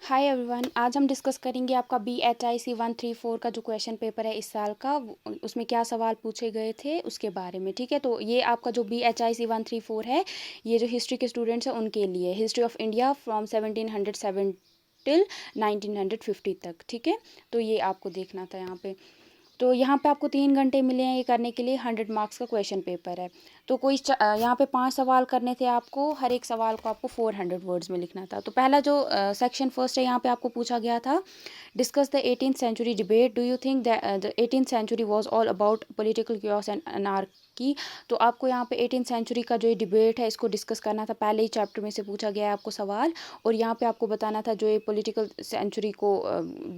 Hi everyone, आज हम discuss करेंगे आपका BHIC 134 का जो क्वेश्चन पेपर है इस साल का उसमें क्या सवाल पूछे गए थे उसके बारे में। ठीक है, तो ये आपका जो BHIC 134 है, ये जो हिस्ट्री के स्टूडेंट्स हैं उनके लिए, history of India from 1707 till 1950 तक। ठीक है, तो ये आपको देखना था यहाँ पे। तो यहाँ पे आपको 3 घंटे मिले हैं ये करने के लिए। 100 मार्क्स का क्वेश्चन पेपर है। तो यहाँ पे 5 सवाल करने थे आपको, हर एक सवाल को आपको 400 वर्ड्स में लिखना था। तो पहला जो सेक्शन फर्स्ट है, यहाँ पे आपको पूछा गया था, discuss the 18th century debate, do you think the 18th century was all about political chaos and anarchy. तो आपको यहाँ पे 18th सेंचुरी का जो ये डिबेट है इसको डिस्कस करना था। पहले ही चैप्टर में से पूछा गया है आपको सवाल, और यहाँ पे आपको बताना था जो ये पॉलिटिकल सेंचुरी को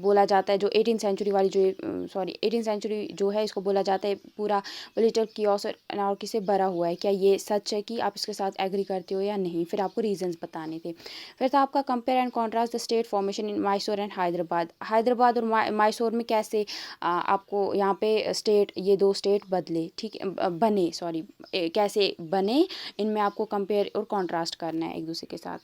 बोला जाता है, जो 18th सेंचुरी वाली जो 18th सेंचुरी जो है इसको बोला जाता है पूरा पॉलिटिकल कियोस और अनार्की से भरा हुआ है। क्या ये सच है कि आप इसके साथ एग्री करते हो या नहीं। फिर आपको रीजंस बताने थे। फिर था आपका compare and contrast the state formation in Mysore and Hyderabad. Hyderabad और मैसूर में कैसे आपको यहाँ पे स्टेट, ये दो स्टेट बदले, ठीक है, बने, सॉरी, कैसे बने, इनमें आपको कंपेयर और कॉन्ट्रास्ट करना है एक दूसरे के साथ।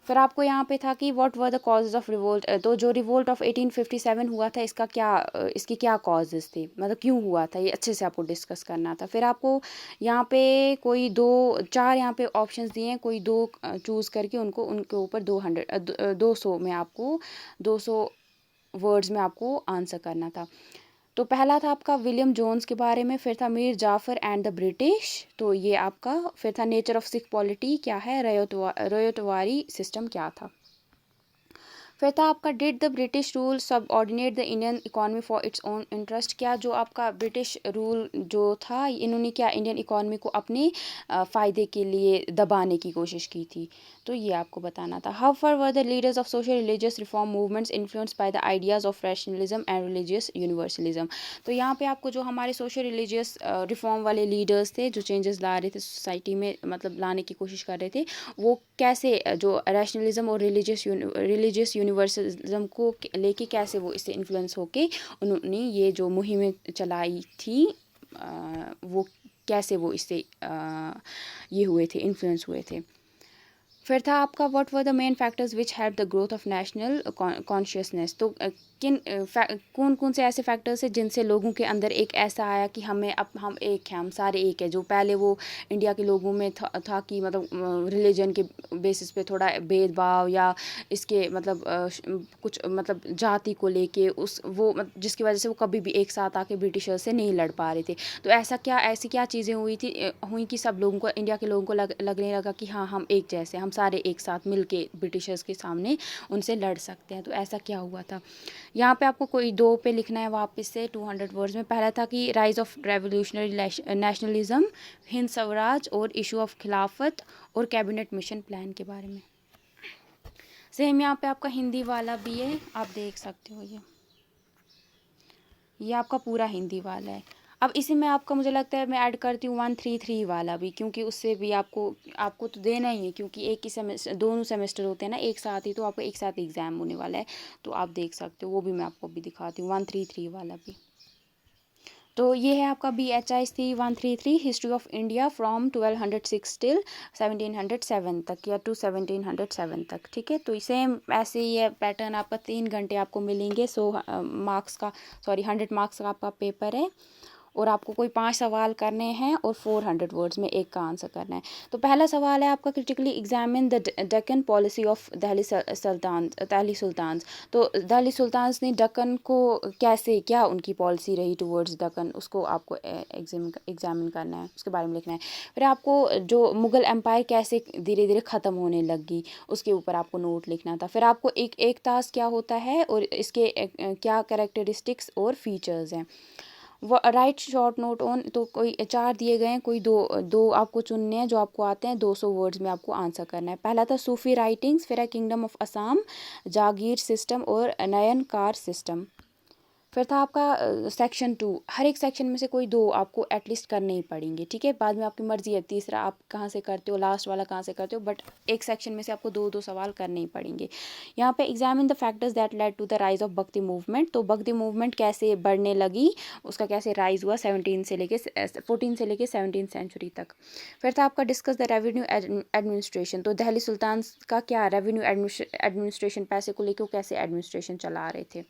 फिर आपको यहाँ पे था कि what were the causes of revolt. तो जो रिवोल्ट ऑफ 1857 हुआ था इसका क्या इसके क्या कॉजेज थे, मतलब क्यों हुआ था, ये अच्छे से आपको डिस्कस करना था। फिर आपको यहाँ पे कोई दो चार यहाँ पे ऑप्शंस दिए हैं, कोई दो चूज़ करके उनको उनके ऊपर 200 में आपको 200 वर्ड्स में आपको आंसर करना था। तो पहला था आपका विलियम जोन्स के बारे में, फिर था Mir Jafar and the British, तो ये आपका, फिर था नेचर ऑफ सिख पॉलिटी क्या है, रयतवारी सिस्टम क्या था। फिर था आपका डिड द ब्रिटिश रूल सब ordinate the Indian economy for its own interest. क्या जो आपका ब्रिटिश रूल जो था, इन्होंने क्या इंडियन इकॉनमी को अपने फ़ायदे के लिए दबाने की कोशिश की थी, तो ये आपको बताना था। How for were the leaders of social religious reform movements influenced by the ideas of rationalism and religious universalism. तो यहाँ पे आपको जो हमारे सोशल रिलीजियस रिफॉर्म वाले लीडर्स थे, जो चेंजेस ला रहे थे सोसाइटी में, मतलब लाने की कोशिश कर रहे थे, वो कैसे जो रैशनलिज्म और रिलीजियस यूनिवर्सलिज्म को लेके कैसे वो इससे इन्फ्लुएंस होके उन्होंने ये जो मुहिमें चलाई थी, वो कैसे वो इससे ये हुए थे, इन्फ्लुएंस हुए थे। फिर था आपका what were the main factors which help the growth of national consciousness. तो कौन कौन से ऐसे फैक्टर्स हैं जिनसे लोगों के अंदर एक ऐसा आया कि हमें अब हम एक हैं, हम सारे एक है। जो पहले वो इंडिया के लोगों में था कि मतलब रिलीजन के बेसिस पे थोड़ा भेदभाव, या इसके मतलब कुछ मतलब जाति को लेके जिसकी वजह से वो कभी भी एक साथ आके ब्रिटिशर्स से नहीं लड़ पा रहे थे। तो ऐसी क्या चीज़ें हुई कि सब लोगों को, इंडिया के लोगों को लगने लगा कि हाँ, हम एक जैसे, हम सारे एक साथ मिलके ब्रिटिशर्स के सामने उनसे लड़ सकते हैं। तो ऐसा क्या हुआ था। यहाँ पे आपको कोई दो पे लिखना है वापस से 200 वर्ड्स में। पहला था कि rise of revolutionary nationalism, Hind Swaraj और इशू ऑफ खिलाफत और कैबिनेट मिशन प्लान के बारे में। सेम यहाँ पे आपका हिंदी वाला भी है, आप देख सकते हो। ये आपका पूरा हिंदी वाला है। अब इसी में आपका, मुझे लगता है मैं ऐड करती हूँ 133 वाला भी, क्योंकि उससे भी आपको तो देना ही है, क्योंकि एक ही सेमेस्टर, दोनों सेमेस्टर होते हैं ना एक साथ ही, तो आपको एक साथ एग्ज़ाम होने वाला है। तो आप देख सकते हो, वो भी मैं आपको भी दिखाती हूँ 133 वाला भी। तो ये है आपका BHIC 133, history of India from 1206 till 1707 तक, या टू 1707 तक। ठीक है, तो सेम ऐसे ही है पैटर्न आपका। 3 घंटे आपको मिलेंगे। 100 मार्क्स का, सॉरी 100 मार्क्स का आपका पेपर है, और आपको कोई 5 सवाल करने हैं और 400 वर्ड्स में एक का आंसर करना है। तो पहला सवाल है आपका, critically examine the Deccan policy of Delhi sultan. तो दिल्ली सुल्तान्स ने दक्कन को कैसे, क्या उनकी पॉलिसी रही टुवर्ड्स दक्कन, उसको आपको एग्जामिन करना है, उसके बारे में लिखना है। फिर आपको जो मुग़ल एम्पायर कैसे धीरे धीरे ख़त्म होने लगी, उसके ऊपर आपको नोट लिखना था। फिर आपको एक तास क्या होता है और इसके क्या कैरेक्टरिस्टिक्स और फीचर्स हैं। राइट शॉर्ट नोट ऑन, तो कोई 4 दिए गए हैं, कोई दो आपको चुनने हैं जो आपको आते हैं। 200 वर्ड्स में आपको आंसर करना है। पहला था सूफी राइटिंग्स, फिर है kingdom of Assam, Jagir system और नयन कार सिस्टम। फिर था आपका सेक्शन 2, हर एक सेक्शन में से कोई 2 आपको एटलीस्ट करने ही पड़ेंगे, ठीक है। बाद में आपकी मर्ज़ी है तीसरा आप कहाँ से करते हो, लास्ट वाला कहाँ से करते हो, बट एक सेक्शन में से आपको 2-2 सवाल करने ही पड़ेंगे। यहाँ पे examine the factors that led to the rise of bhakti movement, तो भक्ति मूवमेंट कैसे बढ़ने लगी, उसका कैसे राइज हुआ 14 से लेके 17 सेंचुरी तक। फिर था आपका डिस्कस द रेवेन्यू एडमिनिस्ट्रेशन, तो दिल्ली सुल्तान का क्या रेवेन्यू एडमिनिस्ट्रेशन, पैसे को लेकर कैसे एडमिनिस्ट्रेशन चला रहे थे।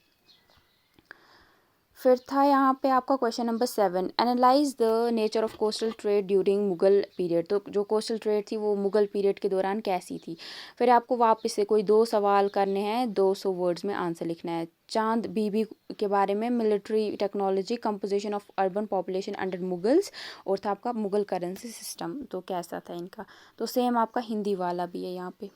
फिर था यहाँ पे आपका question number 7, analyse the nature of coastal trade during Mughal period, तो जो कोस्टल ट्रेड थी वो मुगल पीरियड के दौरान कैसी थी। फिर आपको वापस से कोई 2 सवाल करने हैं, 200 वर्ड्स में आंसर लिखना है। चांद बीबी के बारे में, military technology, composition of urban population under Mughals, और था आपका मुगल करेंसी सिस्टम, तो कैसा था इनका। तो सेम आपका हिंदी वाला भी है यहाँ पे।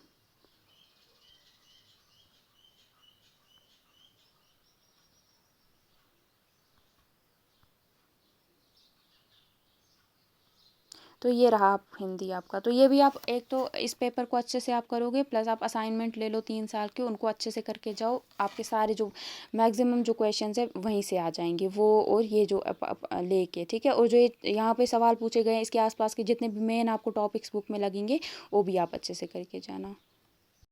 तो ये रहा आप हिंदी आपका, तो ये भी आप एक तो इस पेपर को अच्छे से आप करोगे, प्लस आप असाइनमेंट ले लो 3 साल के, उनको अच्छे से करके जाओ, आपके सारे जो मैक्सिमम जो क्वेश्चंस है वहीं से आ जाएंगे वो, और ये जो लेके, ठीक है। और जो यहाँ पे सवाल पूछे गए हैं इसके आसपास के जितने भी मेन आपको टॉपिक्स बुक में लगेंगे वो भी आप अच्छे से करके जाना।